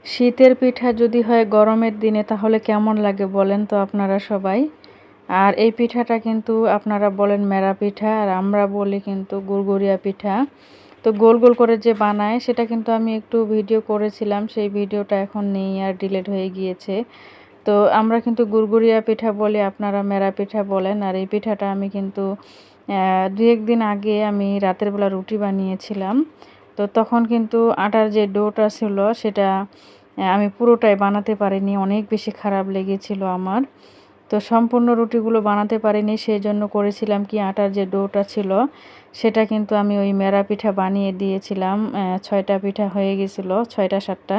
শীতের পিঠা যদি হয় গরমের দিনে তাহলে কেমন লাগে বলেন তো আপনারা সবাই। আর এই পিঠাটা কিন্তু আপনারা বলেন মেরা পিঠা আর আমরা বলি কিন্তু গুড়গুড়িয়া পিঠা। তো গোল গোল করে যে বানায় সেটা কিন্তু আমি একটু ভিডিও করেছিলাম, সেই ভিডিওটা এখন নেই আর ডিলিট হয়ে গিয়েছে। তো আমরা কিন্তু গুড়গুড়িয়া পিঠা বলি, আপনারা মেরা পিঠা বলেন। আর এই পিঠাটা আমি কিন্তু ২-১ দিন আগে আমি রাতের বেলা রুটি বানিয়েছিলাম। তো তখন কিন্তু আটার যে ডোটা ছিল সেটা আমি পুরোটাই বানাতে পারিনি, অনেক বেশি খারাপ লেগেছিল আমার। তো সম্পূর্ণ রুটিগুলো বানাতে পারিনি, সেজন্য করেছিলাম কি আটার যে ডোটা ছিল সেটা কিন্তু আমি ওই মেরা পিঠা বানিয়ে দিয়েছিলাম। ৬টা পিঠা হয়ে গেছিলো, ৬টা-৭টা।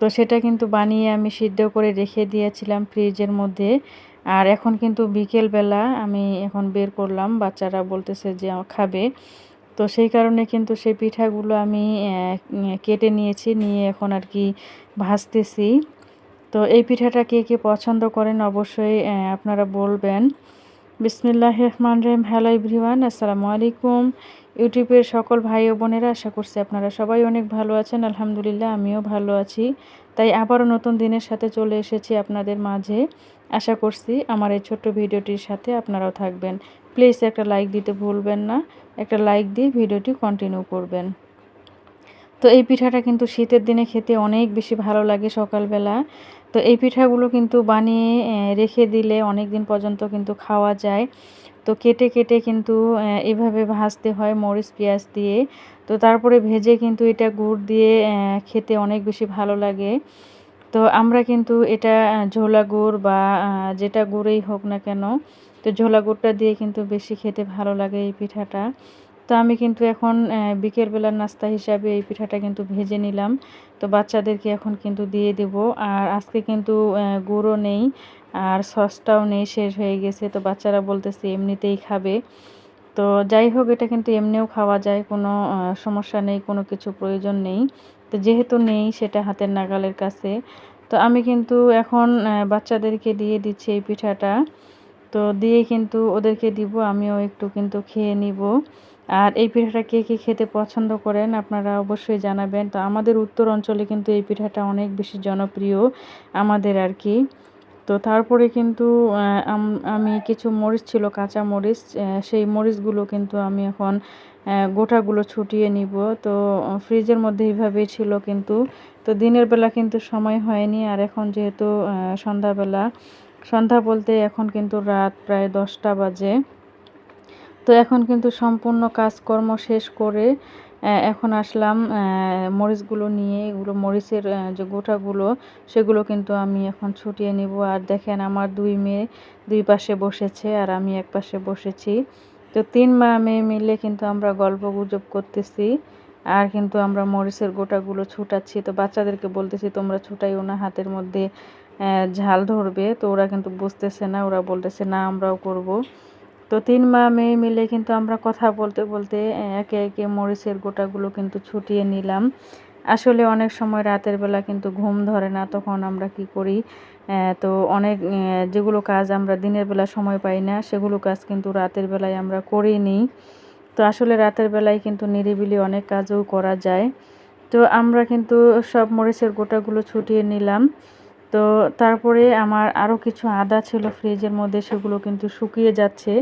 তো সেটা কিন্তু বানিয়ে আমি সিদ্ধ করে রেখে দিয়েছিলাম ফ্রিজের মধ্যে। আর এখন কিন্তু বিকেলবেলা আমি এখন বের করলাম, বাচ্চারা বলতেছে যে খাবে। তো সেই কারণে কিন্তু সেই পিঠাগুলো আমি কেটে নিয়েছি, নিয়ে এখন আর কি ভাজতেছি। তো এই পিঠাটা কে কে পছন্দ করেন অবশ্যই আপনারা বলবেন। বিসমিল্লাহির রহমানির রহিম। হ্যালো এভরিওয়ান, আসসালামু আলাইকুম। ইউটিউবের সকল ভাই ও বোনেরা, আশা করছি আপনারা সবাই অনেক ভালো আছেন। আলহামদুলিল্লাহ আমিও ভালো আছি। তাই আবারও নতুন দিনের সাথে চলে এসেছি আপনাদের মাঝে। আশা করছি আমার এই ছোট্ট ভিডিওটির সাথে আপনারাও থাকবেন। প্লিজ একটা লাইক দিতে ভুলবেন না, একটা লাইক দিয়ে ভিডিওটি কন্টিনিউ করবেন। তো এই পিঠাটা কিন্তু শীতের দিনে খেতে অনেক বেশি ভালো লাগে সকালবেলা। তো এই পিঠাগুলো কিন্তু বানিয়ে রেখে দিলে অনেক দিন পর্যন্ত কিন্তু খাওয়া যায়। তো কেটে কেটে কিন্তু এভাবে ভাজতে হয় মরিচ পেঁয়াজ দিয়ে। তো তারপরে ভেজে কিন্তু এটা গুড় দিয়ে খেতে অনেক বেশি ভালো লাগে। তো আমরা কিন্তু এটা ঝোলা গুড় বা যেটা গুড়েই হোক না কেন, তো ঝোলা গুড়টা দিয়ে কিন্তু বেশি খেতে ভালো লাগে এই পিঠাটা। তো আমি কিন্তু এখন বিকেলবেলার নাস্তা হিসাবে এই পিঠাটা কিন্তু ভেজে নিলাম। তো বাচ্চাদেরকে এখন কিন্তু দিয়ে দেব। আর আজকে কিন্তু গুড়ও নেই আর সসটাও নেই, শেষ হয়ে গেছে। তো বাচ্চারা বলতেছে এমনিতেই খাবে। তো যাই হোক, এটা কিন্তু এমনিও খাওয়া যায়, কোনো সমস্যা নেই, কোনো কিছু প্রয়োজন নেই। তো যেহেতু নেই সেটা হাতের নাগালের কাছে, তো আমি কিন্তু এখন বাচ্চাদেরকে দিয়ে দিচ্ছি এই পিঠাটা। তো দিয়ে কিন্তু ওদেরকে দিব, আমিও একটু কিন্তু খেয়ে নিব। আর এই পিঠাটা কে কে খেতে পছন্দ করেন আপনারা অবশ্যই জানাবেন। তো আমাদের উত্তর অঞ্চলে কিন্তু এই পিঠাটা অনেক বেশি জনপ্রিয় আমাদের আর কি। তো তারপরে কিন্তু আমি কিছু মরিচ ছিল, কাঁচা মরিচ, সেই মরিচগুলো কিন্তু আমি এখন গোটাগুলো ছুটিয়ে নিব। তো ফ্রিজের মধ্যে এইভাবেই ছিল কিন্তু। তো দিনের বেলা কিন্তু সময় হয়নি। আর এখন যেহেতু সন্ধ্যাবেলা, সন্ধ্যা বলতে এখন কিন্তু রাত প্রায় 10টা বাজে। তো এখন কিন্তু সম্পূর্ণ কাজকর্ম শেষ করে এখন আসলাম মরিচগুলো নিয়ে। এগুলো মরিচের যে গোটাগুলো সেগুলো কিন্তু আমি এখন ছুটিয়ে নিব। আর দেখেন আমার 2 মেয়ে 2 পাশে বসেছে আর আমি এক পাশে বসেছি। তো 3 মা মেয়ে মিলে কিন্তু আমরা গল্পগুজব করতেছি। আর কিন্তু আমরা মরিচের গোটাগুলো ছুটাচ্ছি। তো বাচ্চাদেরকে বলতেছি তোমরা ছুটাইও না, হাতের মধ্যে ঝাল ধরবে। তো ওরা কিন্তু বুঝতেছে না, ওরা বলতেছে না আমরাও করব। তো 3 মা মেয়ে মিলে কিন্তু আমরা কথা বলতে বলতে একে একে মরিচের গোটাগুলো কিন্তু ছুটিয়ে নিলাম। আসলে অনেক সময় রাতের বেলা কিন্তু ঘুম ধরে না, তখন আমরা কি করি, তো অনেক যেগুলো কাজ আমরা দিনের বেলা সময় পাই না সেগুলো কাজ কিন্তু রাতের বেলায় আমরা করেই নিই। তো আসলে রাতের বেলায় কিন্তু নিরিবিলি অনেক কাজও করা যায়। তো আমরা কিন্তু সব মরিচের গোটাগুলো ছুটিয়ে নিলাম। তো তারপরে আমার আরও কিছু আদা ছিল ফ্রিজের মধ্যে, সেগুলো কিন্তু শুকিয়ে যাচ্ছে।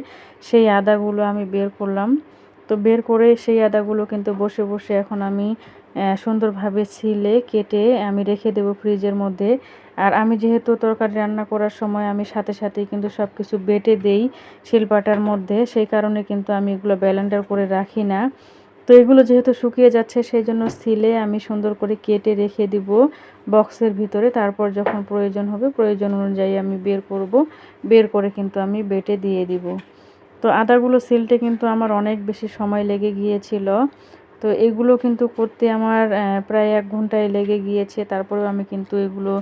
সেই আদাগুলো আমি বের করলাম। তো বের করে সেই আদাগুলো কিন্তু বসে বসে এখন আমি সুন্দরভাবে ছিলে কেটে আমি রেখে দেবো ফ্রিজের মধ্যে। আর আমি যেহেতু তরকারি রান্না করার সময় আমি সাথে সাথেই কিন্তু সব কিছু বেটে দেই শিলপাটার মধ্যে, সেই কারণে কিন্তু আমি এগুলো ব্লেন্ডার করে রাখি না। তো এগুলো যেহেতু শুকিয়ে যাচ্ছে সেই জন্য সিলে আমি সুন্দর করে কেটে রেখে দিব বক্সের ভিতরে। তারপর যখন প্রয়োজন হবে প্রয়োজন অনুযায়ী আমি বের করব, বের করে কিন্তু আমি বেটে দিয়ে দিব। তো আদাগুলো সিলতে কিন্তু আমার অনেক বেশি সময় লেগে গিয়েছিল। তো এগুলো কিন্তু করতে আমার প্রায় 1 ঘন্টায় লেগে গিয়েছে। তারপরেও আমি কিন্তু এগুলো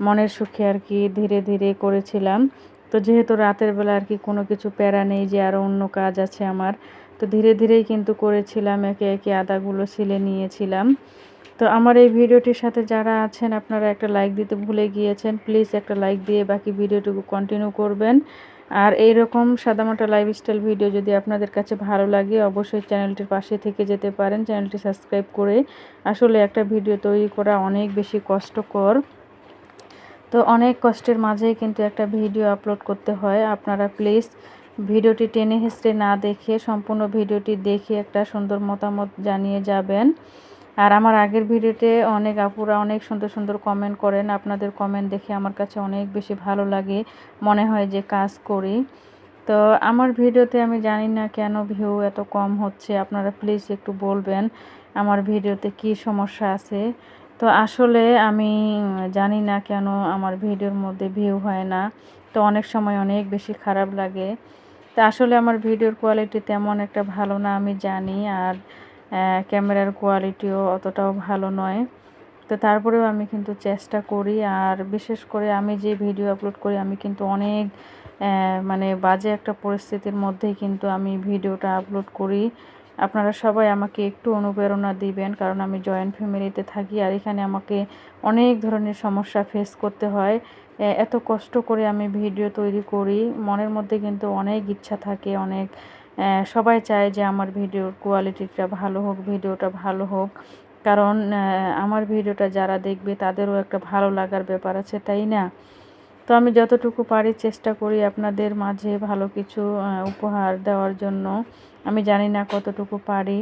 মনের সুখে আর কি ধীরে ধীরে করেছিলাম। তো যেহেতু রাতের বেলা আর কি কোনো কিছু প্যারা নেই যে আরও অন্য কাজ আছে আমার, তো ধীরে ধীরেই কিন্তু করেছিলাম, একে একে আদাগুলো ছিলে নিয়েছিলাম। তো আমার এই ভিডিওটির সাথে যারা আছেন আপনারা একটা লাইক দিতে ভুলে গিয়েছেন, প্লিজ একটা লাইক দিয়ে বাকি ভিডিওটুকু কন্টিনিউ করবেন। আর এইরকম সাদামাটা লাইফস্টাইল ভিডিও যদি আপনাদের কাছে ভালো লাগে অবশ্যই চ্যানেলটির পাশে থেকে যেতে পারেন, চ্যানেলটি সাবস্ক্রাইব করে। আসলে একটা ভিডিও তৈরি করা অনেক বেশি কষ্টকর, তো অনেক কষ্টের মাঝেই কিন্তু একটা ভিডিও আপলোড করতে হয়। আপনারা প্লিজ ভিডিওটি টেনে হেঁচড়ে না দেখে সম্পূর্ণ ভিডিওটি দেখে একটা সুন্দর মতামত জানিয়ে যাবেন। আর আমার আগের ভিডিওতে অনেক আপুরা অনেক সুন্দর সুন্দর কমেন্ট করেন, আপনাদের কমেন্ট দেখে আমার কাছে অনেক বেশি ভালো লাগে, মনে হয় যে কাজ করি। তো আমার ভিডিওতে আমি জানি না কেন ভিউ এত কম হচ্ছে, আপনারা প্লিজ একটু বলবেন আমার ভিডিওতে কি সমস্যা আছে। তো আসলে আমি জানি না কেন আমার ভিডিওর মধ্যে ভিউ হয় না, তো অনেক সময় অনেক বেশি খারাপ লাগে। তো আসলে আমার ভিডিওর কোয়ালিটি তেমন একটা ভালো না আমি জানি, আর ক্যামেরার কোয়ালিটিও অতটাও ভালো নয়। তো তারপরেও আমি কিন্তু চেষ্টা করি, আর বিশেষ করে আমি যে ভিডিও আপলোড করি আমি কিন্তু অনেক মানে বাজে একটা পরিস্থিতির মধ্যেই কিন্তু আমি ভিডিওটা আপলোড করি। আপনারা সবাই আমাকে একটু অনুপ্রেরণা দিবেন, কারণ আমি জয়েন্ট ফ্যামিলিতে থাকি আর এখানে আমাকে অনেক ধরনের সমস্যা ফেস করতে হয়। এত কষ্ট করে আমি ভিডিও তৈরি করি, মনের মধ্যে কিন্তু অনেক ইচ্ছা থাকে, অনেক সবাই চায় যে আমার ভিডিওর কোয়ালিটিটা ভালো হোক, ভিডিওটা ভালো হোক, কারণ আমার ভিডিওটা যারা দেখবে তাদেরও একটা ভালো লাগার ব্যাপার আছে, তাই না? তো আমি যতটুকু পারি চেষ্টা করি আপনাদের মাঝে ভালো কিছু উপহার দেওয়ার জন্য। আমি জানি না কতটুকু পারি,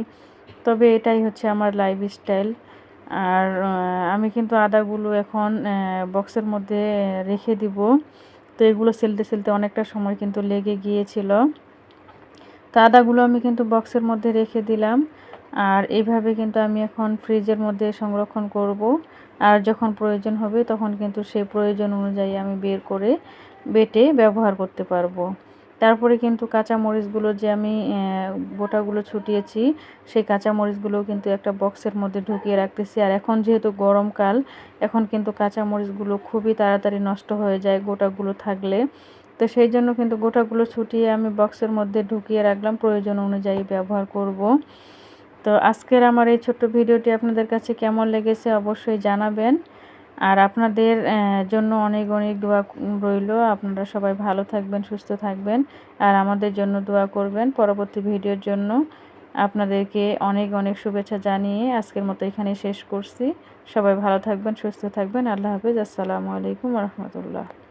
তবে এটাই হচ্ছে আমার লাইফস্টাইল। আর আমি কিন্তু আদাগুলো এখন বক্সের মধ্যে রেখে দিব। তো এগুলো সেলতে অনেকটা সময় কিন্তু লেগে গিয়েছিল। তো আদাগুলো আমি কিন্তু বক্সের মধ্যে রেখে দিলাম, আর এইভাবে কিন্তু আমি এখন ফ্রিজের মধ্যে সংরক্ষণ করব। আর যখন প্রয়োজন হবে তখন কিন্তু সেই প্রয়োজন অনুযায়ী আমি বের করে বেটে ব্যবহার করতে পারবো। তারপরে কিন্তু কাঁচা মরিচগুলো যে আমি বোটাগুলো ছুটিয়েছি, সেই কাঁচা মরিচগুলোও কিন্তু একটা বক্সের মধ্যে ঢুকিয়ে রাখতেছি। আর এখন যেহেতু গরমকাল, এখন কিন্তু কাঁচা মরিচগুলো খুবই তাড়াতাড়ি নষ্ট হয়ে যায় গোটাগুলো থাকলে। তো সেই জন্য কিন্তু গোটাগুলো ছুটিয়ে আমি বক্সের মধ্যে ঢুকিয়ে রাখলাম, প্রয়োজন অনুযায়ী ব্যবহার করব। তো আজকের আমার এই ছোট্ট ভিডিওটি আপনাদের কাছে কেমন লেগেছে অবশ্যই জানাবেন। আর আপনাদের জন্য অনেক অনেক দোয়া রইল। আপনারা সবাই ভালো থাকবেন, সুস্থ থাকবেন, আর আমাদের জন্য দোয়া করবেন পরবর্তী ভিডিওর জন্য। আপনাদেরকে অনেক অনেক শুভেচ্ছা জানিয়ে আজকের মতো এখানে শেষ করছি। সবাই ভালো থাকবেন, সুস্থ থাকবেন। আল্লাহ হাফেজ। আসসালামু আলাইকুম রহমতুল্লাহ।